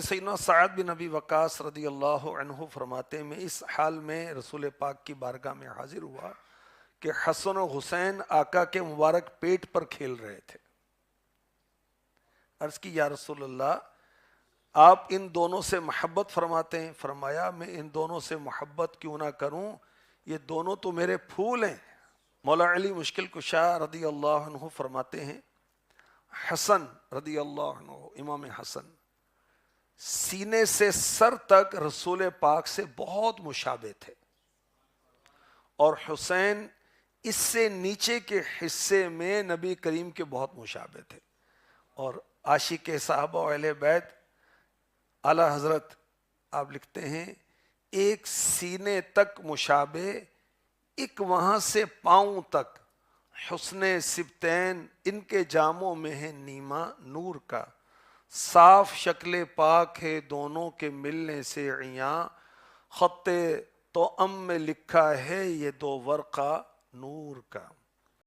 سیدنا سعد بن ابی وقاص رضی اللہ عنہ فرماتے ہیں میں اس حال میں رسول پاک کی بارگاہ میں حاضر ہوا کہ حسن و حسین آقا کے مبارک پیٹ پر کھیل رہے تھے۔ عرض کی یا رسول اللہ آپ ان دونوں سے محبت فرماتے ہیں؟ فرمایا میں ان دونوں سے محبت کیوں نہ کروں، یہ دونوں تو میرے پھول ہیں۔ مولا علی مشکل کشا رضی اللہ عنہ فرماتے ہیں حسن رضی اللہ عنہ، امام حسن سینے سے سر تک رسول پاک سے بہت مشابہ تھے، اور حسین اس سے نیچے کے حصے میں نبی کریم کے بہت مشابہ تھے۔ اور عاشق صحابہ و اہل بیت اعلی حضرت آپ لکھتے ہیں ایک سینے تک مشابہ، ایک وہاں سے پاؤں تک، حسن سبتین ان کے جاموں میں ہے نیما نور کا، صاف شکل پاک ہے دونوں کے ملنے سے عیاں، خط توأم میں لکھا ہے یہ دو ورقہ نور کا۔